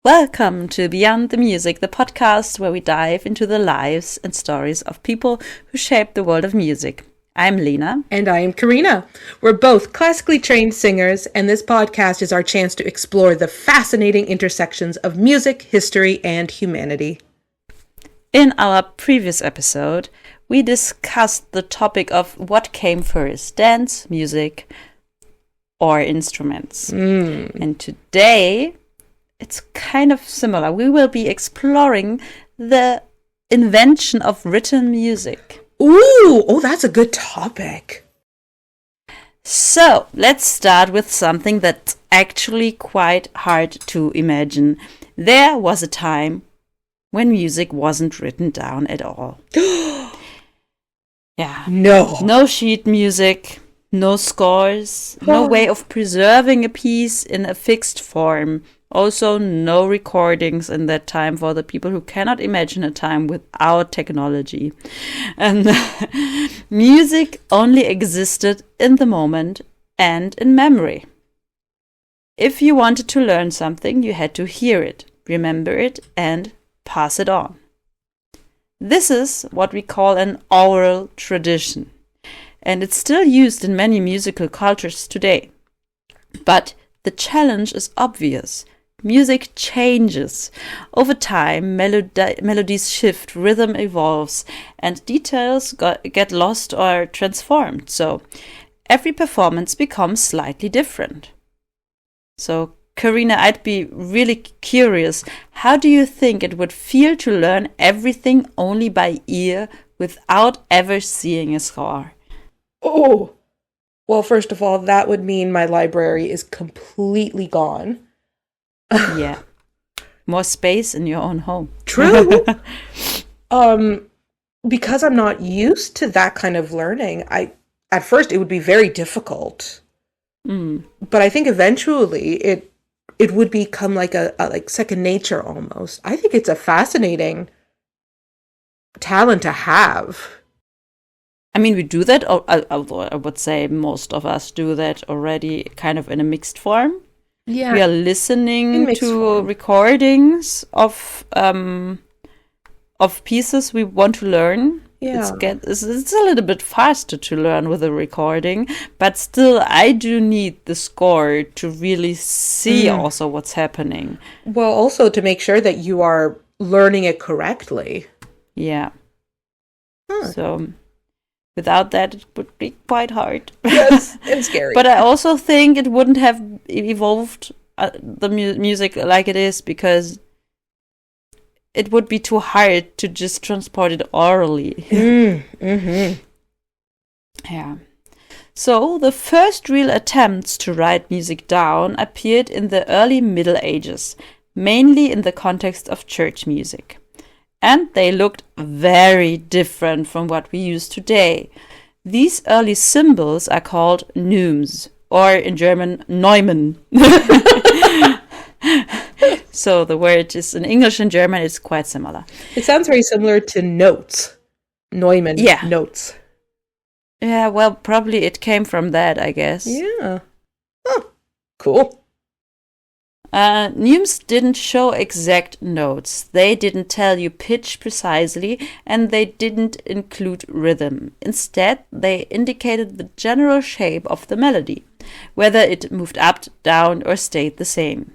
Welcome to Beyond the Music, the podcast where we dive into the lives and stories of people who shaped the world of music. I'm Lena. And I am Karina. We're both classically trained singers, and this podcast is our chance to explore the fascinating intersections of music, history, and humanity. In our previous episode, we discussed the topic of what came first, dance, music, or instruments. And today, it's kind of similar. We will be exploring the invention of written music. Oh, that's a good topic. So, let's start with something that's actually quite hard to imagine. There was a time when music wasn't written down at all. Yeah. No sheet music, no scores, no way of preserving a piece in a fixed form. Also, no recordings in that time for the people who cannot imagine a time without technology. And music only existed in the moment and in memory. If you wanted to learn something, you had to hear it, remember it, and pass it on. This is what we call an oral tradition, and it's still used in many musical cultures today. But the challenge is obvious. Music changes. Over time, melodies shift, rhythm evolves, and details get lost or transformed. So every performance becomes slightly different. So, Karina, I'd be really curious. How do you think it would feel to learn everything only by ear without ever seeing a score? Oh, well, first of all, that would mean my library is completely gone. Yeah. More space in your own home. True. Because I'm not used to that kind of learning, at first it would be very difficult. But I think eventually it would become like a second nature almost. I think it's a fascinating talent to have. I mean, we do that, although I would say most of us do that already kind of in a mixed form. Yeah. We are listening to form. recordings of pieces we want to learn. Yeah. It's a little bit faster to learn with a recording, but still I do need the score to really see also what's happening. Well, also to make sure that you are learning it correctly. Yeah. So without that, it would be quite hard. Yes, and scary. But I also think it wouldn't have evolved the music like it is because it would be too hard to just transport it orally. Yeah. So the first real attempts to write music down appeared in the early Middle Ages, mainly in the context of church music. And they looked very different from what we use today. These early symbols are called neumes, or in German, Neumen. So the word is in English and German, it's quite similar. It sounds very similar to notes. Neumann, yeah. Notes. Yeah, well, probably it came from that, I guess. Yeah. Oh, cool. Neumes didn't show exact notes. They didn't tell you pitch precisely, and they didn't include rhythm. Instead, they indicated the general shape of the melody, whether it moved up, down, or stayed the same.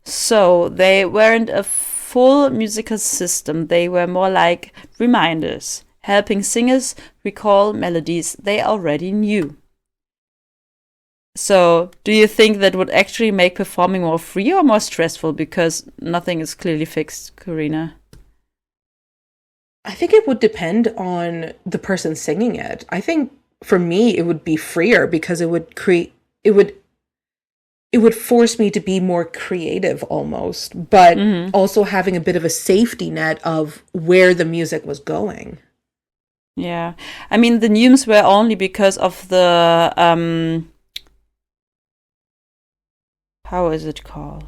So they weren't a full musical system. They were more like reminders, helping singers recall melodies they already knew. So, do you think that would actually make performing more free or more stressful because nothing is clearly fixed, Karina? I think it would depend on the person singing it. I think for me it would be freer because it would force me to be more creative almost, but also having a bit of a safety net of where the music was going. Yeah. I mean, the neumes were only because of the how is it called?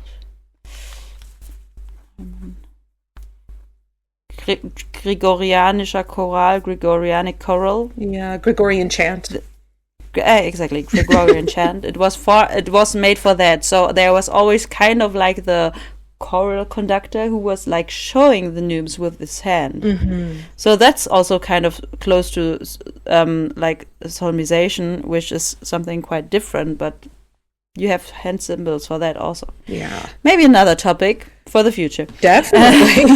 Gregorianischer Choral, Gregorianic choral. Yeah, Gregorian chant. Exactly, Gregorian chant. It was made for that. So there was always kind of like the choral conductor who was like showing the neumes with his hand. So that's also kind of close to like solmization, which is something quite different, but you have hand symbols for that also. Yeah. Maybe another topic for the future. Definitely.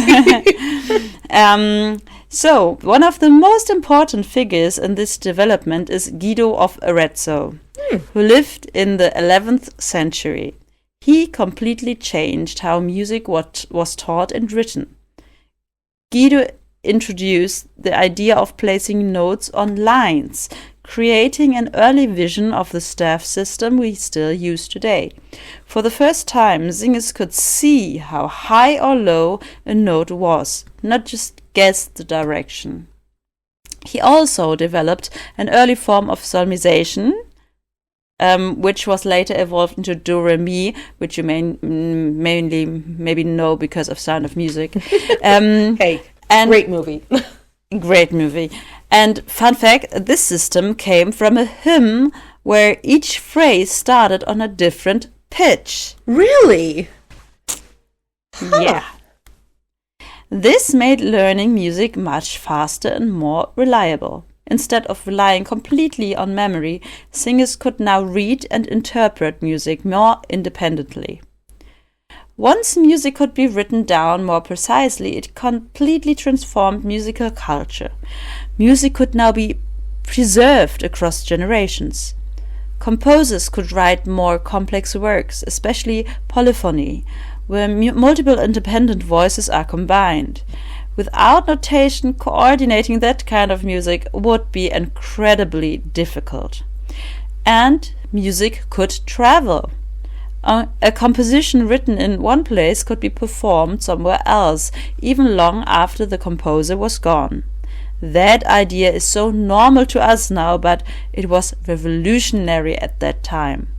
So, one of the most important figures in this development is Guido of Arezzo, who lived in the 11th century. He completely changed how music was taught and written. Guido introduced the idea of placing notes on lines, creating an early vision of the staff system we still use today. For the first time, singers could see how high or low a note was, not just guess the direction. He also developed an early form of solmization, which was later evolved into do re mi, which you mainly maybe know because of Sound of Music. Hey, and great movie. Great movie. And fun fact, this system came from a hymn where each phrase started on a different pitch. Really? Huh. Yeah. This made learning music much faster and more reliable. Instead of relying completely on memory, singers could now read and interpret music more independently. Once music could be written down more precisely, it completely transformed musical culture. Music could now be preserved across generations. Composers could write more complex works, especially polyphony, where multiple independent voices are combined. Without notation, coordinating that kind of music would be incredibly difficult. And music could travel. A composition written in one place could be performed somewhere else, even long after the composer was gone. That idea is so normal to us now, but it was revolutionary at that time.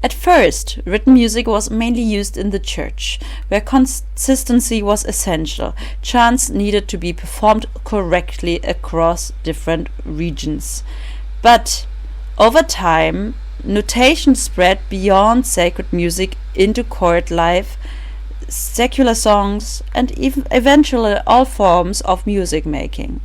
At first, written music was mainly used in the church, where consistency was essential. Chants needed to be performed correctly across different regions. But over time, notation spread beyond sacred music into court life, secular songs, and even eventually all forms of music making.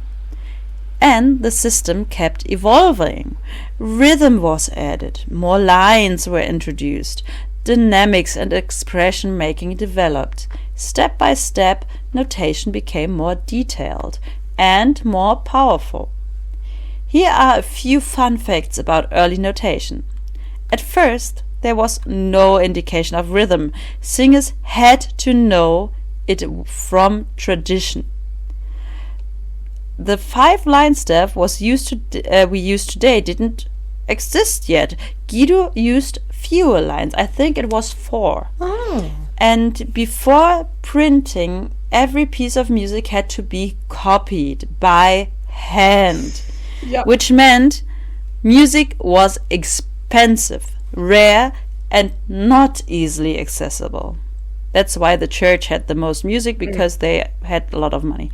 And the system kept evolving. Rhythm was added, more lines were introduced, dynamics and expression making developed. Step by step, notation became more detailed and more powerful. Here are a few fun facts about early notation. At first, there was no indication of rhythm. Singers had to know it from tradition. The 5-line staff we use today didn't exist yet. Guido used fewer lines. I think it was 4. Oh. And before printing, every piece of music had to be copied by hand, which meant music was expensive, rare, and not easily accessible. That's why the church had the most music, because they had a lot of money.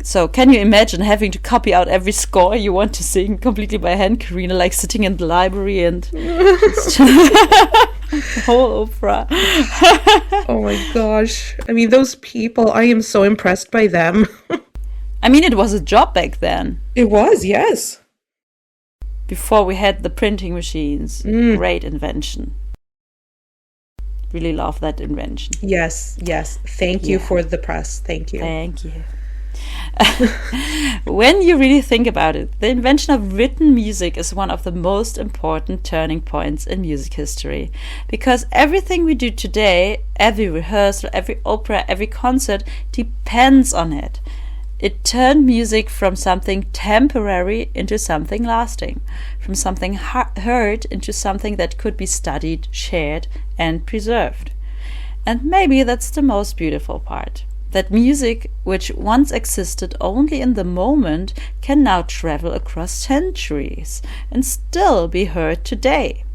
So can you imagine having to copy out every score you want to sing completely by hand, Karina, like sitting in the library and the whole opera? Oh my gosh. I mean, those people, I am so impressed by them. I mean, it was a job back then. It was, yes. Before we had the printing machines. Great invention. Really love that invention. Yes. Thank you for the press. Thank you. Thank you. When you really think about it, the invention of written music is one of the most important turning points in music history. Because everything we do today, every rehearsal, every opera, every concert, depends on it. It turned music from something temporary into something lasting, from something heard into something that could be studied, shared, and preserved. And maybe that's the most beautiful part, that music, which once existed only in the moment, can now travel across centuries and still be heard today.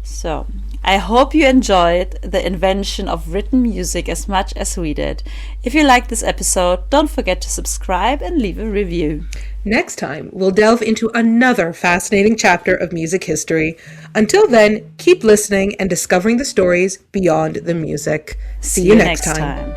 So, I hope you enjoyed the invention of written music as much as we did. If you liked this episode, don't forget to subscribe and leave a review. Next time, we'll delve into another fascinating chapter of music history. Until then, keep listening and discovering the stories beyond the music. See you next time.